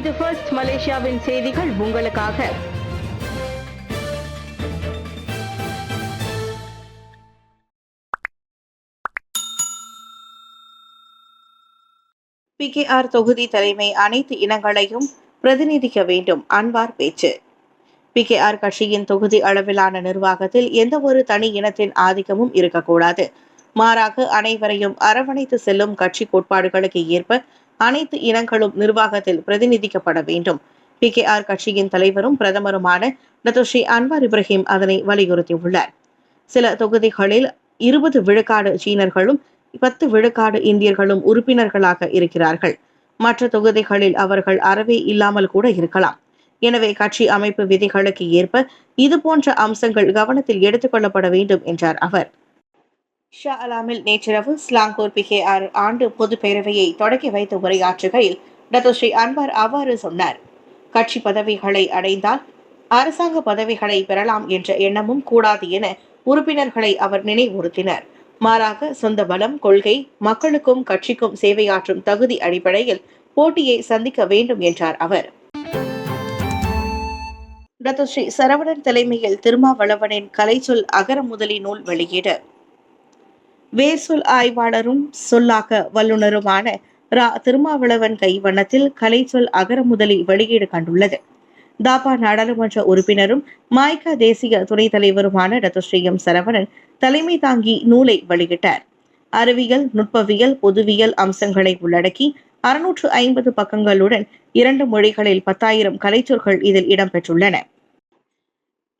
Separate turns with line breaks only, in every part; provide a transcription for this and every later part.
இது ஃபர்ஸ்ட் மலேசியாவின் செய்திகள் உங்களுக்காக.
PKR தொகுதி தலைமை அனைத்து இனங்களையும் பிரதிநிதிக்க வேண்டும், அன்வார் பேச்சு. PKR கட்சியின் தொகுதி அளவிலான நிர்வாகத்தில் எந்த ஒரு தனி இனத்தின் ஆதிக்கமும் இருக்கக்கூடாது. மாறாக அனைவரையும் அரவணைத்து செல்லும் கட்சி கோட்பாடுகளுக்கு ஏற்ப அனைத்து இனங்களும் நிர்வாகத்தில் பிரதிநிதிக்கப்பட வேண்டும். PKR கட்சியின் தலைவரும் பிரதமருமான டத்தோஸ்ரீ அன்வார் இப்ராஹிம் அதனை வலியுறுத்தியுள்ளார். சில தொகுதிகளில் 20 விழுக்காடு சீனர்களும் 10 விழுக்காடு இந்தியர்களும் உறுப்பினர்களாக இருக்கிறார்கள். மற்ற தொகுதிகளில் அவர்கள் அறவே இல்லாமல் கூட இருக்கலாம். எனவே கட்சி அமைப்பு விதிகளுக்கு ஏற்ப இதுபோன்ற அம்சங்கள் கவனத்தில் எடுத்துக் கொள்ளப்பட வேண்டும் என்றார் அவர். ஷா அலாமில் நேற்றிரவு ஸ்லாங்கூர் PKR ஆண்டு பொதுப் பேரவையை தொடக்கி வைத்து உரையாற்றுகையில் டத்தோஸ்ரீ அன்வார் அவ்வாறு சொன்னார். கட்சி பதவிகளை அடைந்தால் அரசாங்க பதவிகளை பெறலாம் என்ற எண்ணமும் கூடாது என உறுப்பினர்களை அவர் நினைவுறுத்தினர். மாறாக சொந்த பலம், கொள்கை, மக்களுக்கும் கட்சிக்கும் சேவையாற்றும் தகுதி அடிப்படையில் போட்டியை சந்திக்க வேண்டும் என்றார் அவர். டத்தோஸ்ரீ சரவணன் தலைமையில் திருமாவளவனின் கலைச்சொல் அகரமுதலி நூல் வெளியீடு. வேர்சொல் ஆய்வாளரும் சொல்லாக்க வல்லுநருமான ரா திருமாவளவன் கைவண்ணத்தில் கலைச்சொல் அகரமுதலி வெளியீடு கண்டுள்ளது. தாபா நாடாளுமன்ற உறுப்பினரும் மாய்கா தேசிய துணைத் தலைவருமான டத்தோஸ்ரீ எம் சரவணன் தலைமை தாங்கி நூலை வெளியிட்டார். அறிவியல், நுட்பவியல், பொதுவியல் அம்சங்களை உள்ளடக்கி 650 பக்கங்களுடன் 2 மொழிகளில் 10,000 கலைச்சொற்கள் இதில் இடம்பெற்றுள்ளன.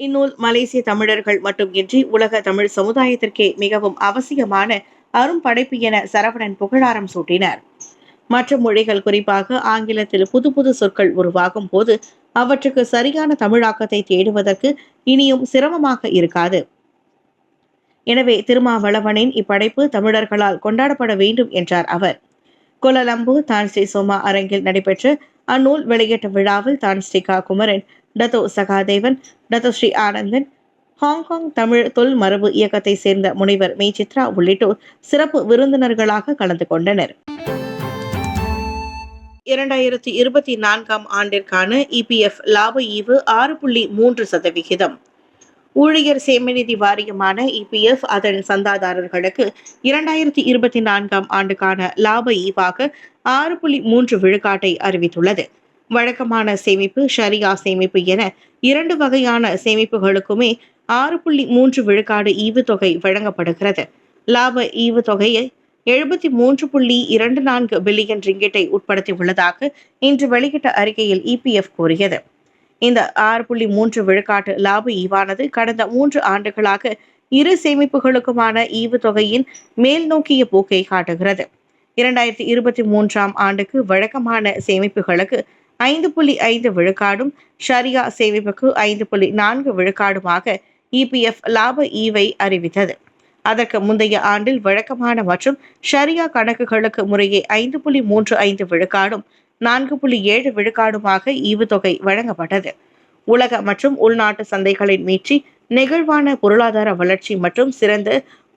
இந்நூல் மலேசிய தமிழர்கள் மட்டுமின்றி உலக தமிழ் சமுதாயத்திற்கே மிகவும் அவசியமான அரும் படைப்பு என சரவணன் புகழாரம் சூட்டினார். மற்ற மொழிகள், குறிப்பாக ஆங்கிலத்தில் புது புது சொற்கள் உருவாகும் போது அவற்றுக்கு சரியான தமிழாக்கத்தை தேடுவதற்கு இனியும் சிரமமாக இருக்காது. எனவே திருமாவளவனின் இப்படைப்பு தமிழர்களால் கொண்டாடப்பட வேண்டும் என்றார் அவர். கோலாலம்பூர் தான்ஸ்ரீ சோமா அரங்கில் நடைபெற்ற அந்நூல் வெளியீட்டு விழாவில் தான்ஸ்ரீ கா Kumaran, Dato Sahadevan, Dato Sri Anandan, Hong Kong Tamil தொல் மரபு இயக்கத்தை சேர்ந்த முனைவர் மே சித்ரா உள்ளிட்டோர் சிறப்பு விருந்தினர்களாக கலந்து கொண்டனர். 2024 ஆண்டிற்கான EPF லாப ஈவு 6.3%. ஊழியர் சேமநிதி வாரியமான EPF அதன் சந்தாதாரர்களுக்கு 2024 ஆண்டுக்கான லாப ஈவாக 6.3 விழுக்காட்டை அறிவித்துள்ளது. வழக்கமான சேமிப்பு, ஷரியா சேமிப்பு என 2 வகையான சேமிப்புகளுக்குமே 6.3 விழுக்காடு ஈவுத்தொகை வழங்கப்படுகிறது. லாப ஈவுத்தொகையை 73.24 பில்லியன் ரிங்கிட்டை உட்படுத்தியுள்ளதாக இன்று வெளியிட்ட அறிக்கையில் EPF கூறியது. இந்த 6.3 விழுக்காட்டு லாப ஈவானது கடந்த 3 ஆண்டுகளாக இரு சேமிப்புகளுக்குமான ஈவுத்தொகையின் மேல் நோக்கிய போக்கை காட்டுகிறது. 2023 ஆண்டுக்கு வழக்கமான சேமிப்புகளுக்கு 5.5 விழுக்காடும், ஷரியா சேமிப்புக்கு 5.4 விழுக்காடுமாக EPF லாப ஈவை அறிவித்தது. அதற்கு முந்தைய ஆண்டில் வழக்கமான மற்றும் ஷரியா கணக்குகளுக்கு முறையே 5.35 விழுக்காடும் 4.7 விழுக்காடுமாக ஈவுத்தொகை வழங்கப்பட்டது. உலக மற்றும் உள்நாட்டு சந்தைகளின் மீட்சி, நெகிழ்வான பொருளாதார வளர்ச்சி மற்றும் சிறந்த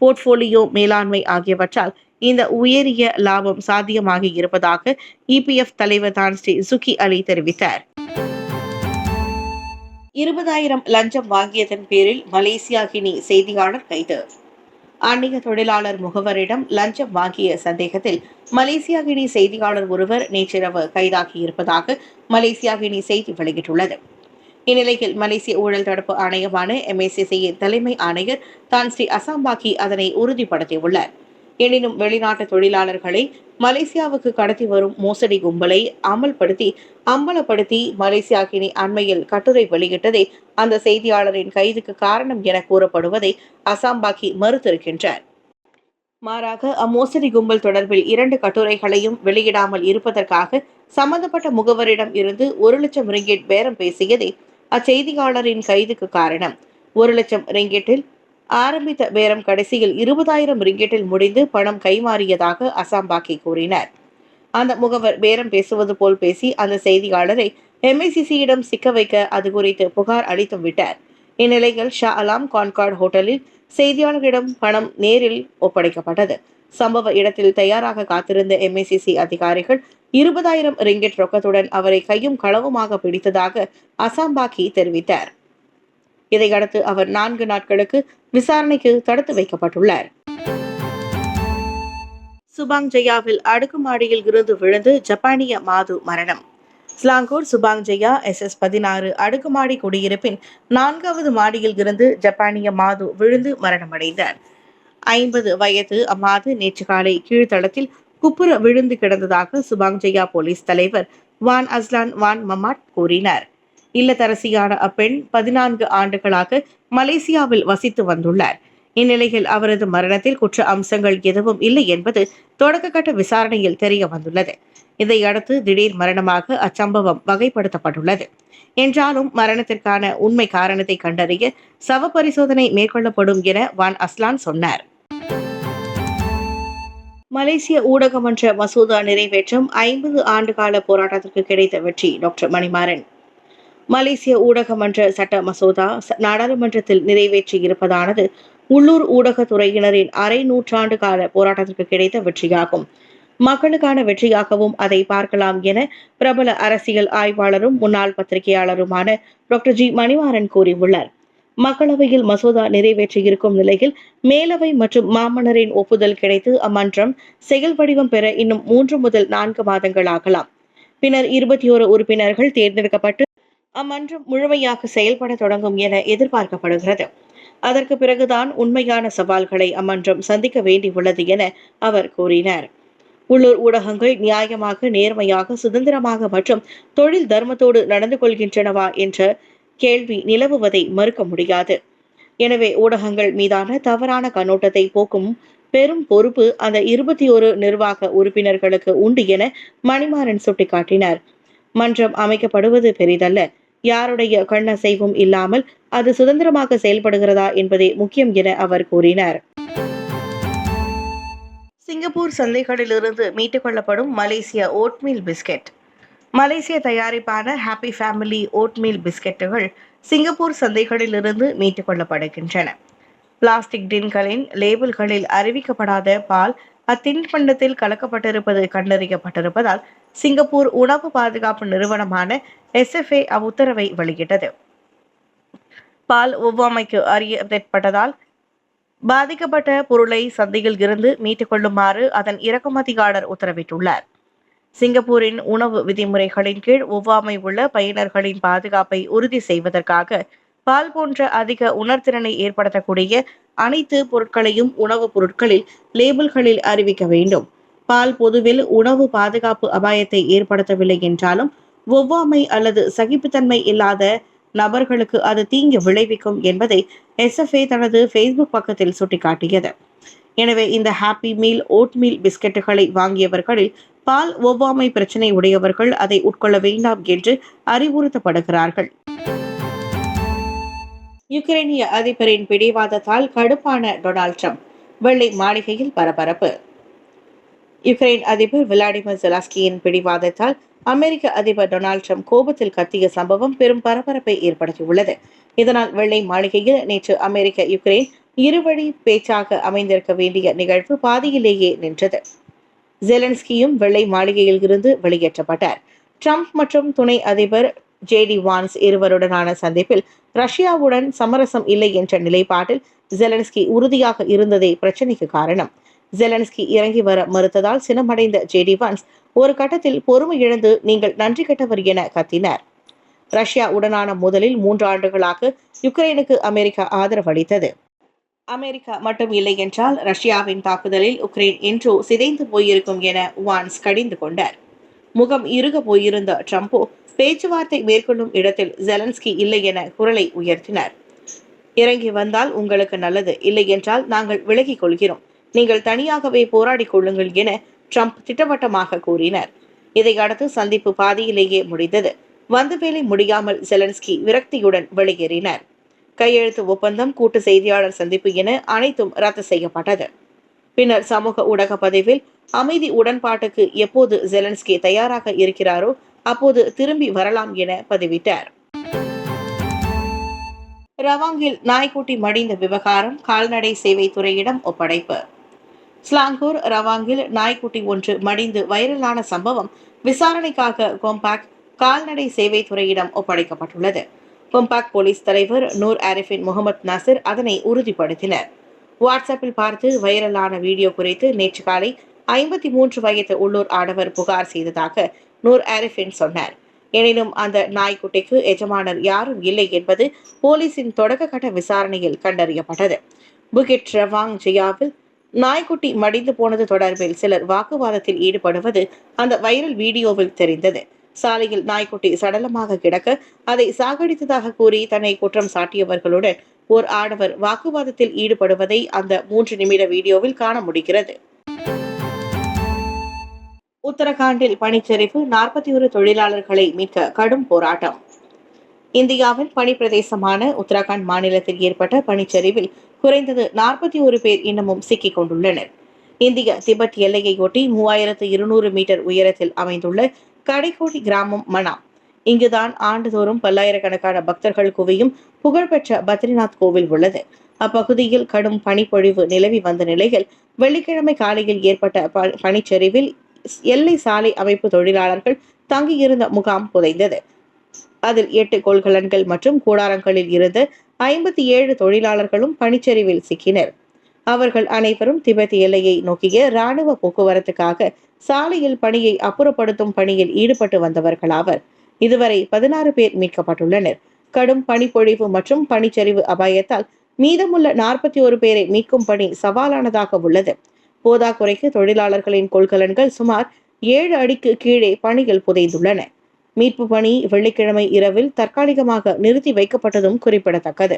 போர்ட்போலியோ மேலாண்மை ஆகியவற்றால் இந்த உயரிய லாபம் சாத்தியமாகி இருப்பதாக EPF தலைவர் தான்ஸ்ரீ சுகி அலி தெரிவித்தார். 20,000 லஞ்சம் வாங்கியதன் பேரில் மலேசியா கினி செய்தியாளர் கைது. அந்நிய தொழிலாளர் முகவரிடம் லஞ்சம் வாங்கிய சந்தேகத்தில் மலேசியா கினி செய்தியாளர் ஒருவர் நேற்றிரவு கைதாகியிருப்பதாக மலேசியா கினி செய்தி வெளியிட்டுள்ளது. இந்நிலையில் மலேசிய ஊழல் தடுப்பு ஆணையமான MACCயின் தலைமை ஆணையர் தான்ஸ்ரீ அசாம்பாக்கி அதனை உறுதிப்படுத்தியுள்ளார். எனினும் வெளிநாட்டு தொழிலாளர்களை மலேசியாவுக்கு கடத்தி வரும் மோசடி கும்பலை அம்பலப்படுத்தி மலேசியா கினி அண்மையில் கட்டுரை வெளியிட்டதே அந்த செய்தியாளரின் கைதுக்கு காரணம் என கூறப்படுவதை அசாம்பாக்கி மறுத்திருக்கின்றார். மாறாக அம்மோசடி கும்பல் தொடர்பில் 2 கட்டுரைகளையும் வெளியிடாமல் இருப்பதற்காக சம்பந்தப்பட்ட முகவரிடம் இருந்து 1 லட்சம் ரிங்கிட் பேரம் பேசியதே அச்செய்தியாளரின் கைதுக்கு காரணம். 1 லட்சம் ரிங்கிட்டில் ஆரம்பித்த பேரம் கடைசியில் 20,000 ரிங்கிட்டில் முடிந்து பணம் கைமாறியதாக அசாம்பாக்கி கூறினார். அந்த முகவர் பேரம் பேசுவது போல் பேசி அந்த செய்தியாளரை MACCயிடம் சிக்க வைக்க அது குறித்து புகார் அளித்தும் விட்டார். இந்நிலையில் ஷா அலாம் கான்கார்ட் ஹோட்டலில் செய்தியாளர்களிடம் பணம் நேரில் ஒப்படைக்கப்பட்டது. சம்பவ இடத்தில் தயாராக காத்திருந்த MACC அதிகாரிகள் 20,000 ரிங்கெட் ரொக்கத்துடன் அவரை கையும் களவுமாக பிடித்ததாக அசாம்பாக்கி தெரிவித்தார். இதையடுத்து அவர் 4 நாட்களுக்கு விசாரணைக்கு தடுத்து வைக்கப்பட்டுள்ளார். சுபாங் ஜெயாவில் அடுக்குமாடியில் இருந்து விழுந்து ஜப்பானிய மாது மரணம். ஸ்லாங்கூர் சுபாங் ஜெயா SS-16 அடுக்குமாடி குடியிருப்பின் 4வது மாடியில் இருந்து ஜப்பானிய மாது விழுந்து மரணமடைந்தார். 50 வயது அம்மாது நேற்று காலை கீழ்த்தளத்தில் குப்புற விழுந்து கிடந்ததாக சுபாங் ஜெயா போலீஸ் தலைவர் வான் அஸ்லான் வான் மமாட் கூறினார். இல்லத்தரசியான அப்பெண் 14 ஆண்டுகளாக மலேசியாவில் வசித்து வந்துள்ளார். இந்நிலையில் அவரது மரணத்தில் குற்ற அம்சங்கள் எதுவும் இல்லை என்பது தொடக்கக்கட்ட விசாரணையில் தெரிய வந்துள்ளது. இதையடுத்து திடீர் மரணமாக அச்சம்பவம் வகைப்படுத்தப்பட்டுள்ளது. என்றாலும் மரணத்திற்கான உண்மை காரணத்தை கண்டறிய சவ பரிசோதனை மேற்கொள்ளப்படும் என வான் அஸ்லான் சொன்னார். மலேசிய ஊடகமன்ற மசோதா நிறைவேற்றம் 50 ஆண்டுகால போராட்டத்திற்கு கிடைத்த வெற்றி. டாக்டர் மணிமாறன். மலேசிய ஊடகமன்ற சட்ட மசோதா நாடாளுமன்றத்தில் நிறைவேற்றி இருப்பதானது உள்ளூர் ஊடகத்துறையினரின் அரை நூற்றாண்டு கால போராட்டத்திற்கு கிடைத்த வெற்றியாகும். மக்களுக்கான வெற்றியாகவும் அதை பார்க்கலாம் என பிரபல அரசியல் ஆய்வாளரும் முன்னாள் பத்திரிகையாளருமான டாக்டர் ஜி மணிமாறன் கூறியுள்ளார். மக்களவையில் மசோதா நிறைவேற்றியிருக்கும் நிலையில் மேலவை மற்றும் மாமன்னரின் ஒப்புதல் கிடைத்து அம்மன்றம் செயல் வடிவம் பெற இன்னும் 3 முதல் 4 மாதங்கள் ஆகலாம். பின்னர் 21 உறுப்பினர்கள் தேர்ந்தெடுக்கப்பட்டு அம்மன்றம் முழுமையாக செயல்பட தொடங்கும் என எதிர்பார்க்கப்படுகிறது. அதற்கு பிறகுதான் உண்மையான சவால்களை அம்மன்றம் சந்திக்க வேண்டியுள்ளது என அவர் கூறினார். உள்ளூர் ஊடகங்கள் நியாயமாக, நேர்மையாக, சுதந்திரமாக மற்றும் தொழில் தர்மத்தோடு நடந்து கொள்கின்றனவா என்ற கேள்வி நிலவுவதை மறுக்க முடியாது. எனவே ஊடகங்கள் மீதான தவறான கண்ணோட்டத்தை போக்கும் பெரும் பொறுப்பு அந்த 21 நிர்வாக உறுப்பினர்களுக்கு உண்டு என மணிமாறன் சுட்டிக்காட்டினார். மன்றம் அமைக்கப்படுவது பெரிதல்ல. யாருடைய கண்ணசைவும் இல்லாமல் அது சுதந்திரமாக செயல்படுகிறதா என்பதே முக்கியம் என அவர் கூறினார். சிங்கப்பூர் சந்தைகளிலிருந்து மீட்டுக் கொள்ளப்படும் மலேசிய ஓட்மீல் பிஸ்கெட். மலேசிய தயாரிப்பான ஹாப்பி ஃபேமிலி ஓட்மீல் பிஸ்கெட்டுகள் சிங்கப்பூர் சந்தைகளிலிருந்து மீட்டுக் கொள்ளப்படுகின்றன. பிளாஸ்டிக் டின்களின் லேபிள்களில் அறிவிக்கப்படாத பால் அத்தின்பண்டத்தில் கலக்கப்பட்டிருப்பது கண்டறியப்பட்டிருப்பதால் சிங்கப்பூர் உணவு பாதுகாப்பு நிறுவனமான SFA அவ்வுத்தரவை வெளியிட்டது. பால் ஒவ்வாமைக்கு அறியப்பட்டதால் பாதிக்கப்பட்ட பொருளை சந்தையில் இருந்து மீட்டுக் கொள்ளுமாறு அதன் இறக்குமதியாளர் உத்தரவிட்டுள்ளார். சிங்கப்பூரின் உணவு விதிமுறைகளின் கீழ் ஒவ்வாமை உள்ள பயனர்களின் பாதுகாப்பை உறுதி செய்வதற்காக பால் போன்ற அதிக உணர்திறனை ஏற்படுத்தக்கூடிய அனைத்து பொருட்களையும் உணவுப் பொருட்களில் லேபிள்களில் அறிவிக்க வேண்டும். பால் பொதுவில் உணவு பாதுகாப்பு அபாயத்தை ஏற்படுத்தவில்லை என்றாலும் ஒவ்வாமை அல்லது சகிப்புத்தன்மை இல்லாத நபர்களுக்கு அது தீங்கு விளைவிக்கும் என்பதை SFA தனது Facebook பக்கத்தில் சுட்டிக்காட்டியது. எனவே இந்த ஹாப்பி மீல் ஓட்மீல் பிஸ்கெட்டுகளை வாங்கியவர்களில் பால் ஒவ்வாமை பிரச்சனை உடையவர்கள் அதை உட்கொள்ள வேண்டாம் என்று அறிவுறுத்தப்படுகிறார்கள். யுக்ரைனிய அதிபரின் பிடிவாதத்தால் கடுப்பான டொனால்ட் ட்ரம்ப். வெள்ளை மாளிகையில் பரபரப்பு. யுக்ரைன் அதிபர் விளாடிமிர் ஜெலன்ஸ்கியின் பிடிவாதத்தால் அமெரிக்க அதிபர் டொனால்ட் ட்ரம்ப் கோபத்தில் கத்திய சம்பவம் பெரும் பரபரப்பை ஏற்படுத்தியுள்ளது. இதனால் வெள்ளை மாளிகையில் நேற்று அமெரிக்க யுக்ரைன் இருவழி பேச்சாக அமைந்திருக்க வேண்டிய நிகழ்வு பாதியிலேயே நின்றது. ஜெலன்ஸ்கியும் வெள்ளை மாளிகையில் இருந்து வெளியேற்றப்பட்டார். ட்ரம்ப் மற்றும் துணை அதிபர் JD வான்ஸ் இருவருடனான சந்திப்பில் ரஷ்யாவுடன் சமரசம் இல்லை என்ற நிலைப்பாட்டில் ஜெலன்ஸ்கி உறுதியாக இருந்ததே பிரச்சனைக்கு காரணம். ஜெலன்ஸ்கி இறங்கி வர மறுத்ததால் சினமடைந்த JD வான்ஸ் ஒரு கட்டத்தில் பொறுமை இழந்து நீங்கள் நன்றி கெட்டவர் என கத்தினார். ரஷ்யா உடனான மோதலில் 3 ஆண்டுகளாக யுக்ரைனுக்கு அமெரிக்கா ஆதரவு அளித்தது. அமெரிக்கா மட்டும் இல்லை என்றால் ரஷ்யாவின் தாக்குதலில் உக்ரைன் என்றோ சிதைந்து போயிருக்கும் என வான்ஸ் கடிந்து கொண்டார். முகம் இறுக போயிருந்த ட்ரம்போ பேச்சுவார்த்தை மேற்கொள்ளும் இடத்தில் ஜெலன்ஸ்கி இல்லை என குரலை உயர்த்தினார். இறங்கி வந்தால் உங்களுக்கு நல்லது, இல்லை என்றால் நாங்கள் விலகிக் கொள்கிறோம், நீங்கள் தனியாகவே போராடிக் கொள்ளுங்கள் என ட்ரம்ப் திட்டவட்டமாக கூறினார். இதையடுத்து சந்திப்பு பாதியிலேயே முடிந்தது. வந்த வேலை முடியாமல் ஜெலன்ஸ்கி விரக்தியுடன் வெளியேறினார். கையெழுத்து ஒப்பந்தம், கூட்டு செய்தியாளர் சந்திப்பு என அனைத்தும் ரத்து செய்யப்பட்டது. பின்னர் சமூக ஊடக பதிவில் அமைதி உடன்பாட்டுக்கு எப்போது ஜெலன்ஸ்கி தயாராக இருக்கிறாரோ அப்போது திரும்பி வரலாம் என பதிவிட்டார். ரவாங்கில் நாய்க்குட்டி மடிந்த விவகாரம் கால்நடை சேவை துறையிடம் ஒப்படைப்பு. ஸ்லாங்கூர் ரவாங்கில் நாய்க்குட்டி ஒன்று மடிந்து வைரலான சம்பவம் விசாரணைக்காக கோம்பாக் கால்நடை சேவை துறையிடம் ஒப்படைக்கப்பட்டுள்ளது. கோம்பாக் போலீஸ் தலைவர் நூர் ஆரிஃபின் முகமது நாசிர் அதனை உறுதிப்படுத்தினர். வாட்ஸ்அப்பில் பார்த்து வைரலான வீடியோ குறித்து நேற்று காலை 53 வயது உள்ளூர் ஆடவர் புகார் செய்ததாக நூர் ஆரிஃபின் சொன்னார். எனினும் அந்த நாய்க்குட்டிக்கு எஜமானர் யாரும் இல்லை என்பது போலீசின் தொடக்க கட்ட விசாரணையில் கண்டறியப்பட்டது. புகிட் ரவாங் ஜியாவில் நாய்க்குட்டி மடிந்து போனது தொடர்பில் சிலர் வாக்குவாதத்தில் ஈடுபடுவது அந்த வைரல் வீடியோவில் தெரிந்தது. சாலையில் நாய்க்குட்டி சடலமாக கிடக்க அதை சாகடித்ததாக கூறி தன்னை குற்றம் சாட்டியவர்களுடன் ஓர் ஆடவர் வாக்குவாதத்தில் ஈடுபடுவதை அந்த 3 நிமிட வீடியோவில் காண முடிகிறது. உத்தரகாண்டில் பனிச்சரிவு 41 தொழிலாளர்களை மீட்க கடும் போராட்டம். இந்தியாவின் பனிப்பிரதேசமான உத்தரகாண்ட் மாநிலத்தில் ஏற்பட்ட பனிச்சரிவில் குறைந்தது 41 பேர் இன்னமும் சிக்கிக் கொண்டுள்ளனர். இந்திய திபெத் எல்லையையொட்டி 3200 மீட்டர் உயரத்தில் அமைந்துள்ள கடைக்கோடி கிராமம் மனா. இங்குதான் ஆண்டுதோறும் பல்லாயிரக்கணக்கான பக்தர்கள் குவியும் புகழ்பெற்ற பத்ரிநாத் கோவில் உள்ளது. அப்பகுதியில் கடும் பனிப்பொழிவு நிலவி வந்த நிலையில் வெள்ளிக்கிழமை காலையில் ஏற்பட்ட பனிச்சரிவில் எல்லை சாலை அமைப்பு தொழிலாளர்கள் தங்கியிருந்த முகாம் புதைந்தது. அதில் 8 கொள்கலன்கள் மற்றும் கூடாரங்களில் இருந்த 57 தொழிலாளர்களும் பனிச்சரிவில் சிக்கினர். அவர்கள் அனைவரும் திபெத் எல்லையை நோக்கிய இராணுவ போக்குவரத்துக்காக சாலையில் பணியை அப்புறப்படுத்தும் பணியில் ஈடுபட்டு வந்தவர்களாவர். இதுவரை 16 பேர் மீட்கப்பட்டுள்ளனர். கடும் பனிப்பொழிவு மற்றும் பனிச்சரிவு அபாயத்தால் மீதமுள்ள 41 பேரை மீட்கும் பணி சவாலானதாக உள்ளது. போதாக்குறைக்கு தொழிலாளர்களின் கொள்கலன்கள் சுமார் 7 அடிக்கு கீழே பணியில் புதைந்துள்ளன. மீட்பு பணி வெள்ளிக்கிழமை இரவில் தற்காலிகமாக நிறுத்தி வைக்கப்பட்டதும் குறிப்பிடத்தக்கது.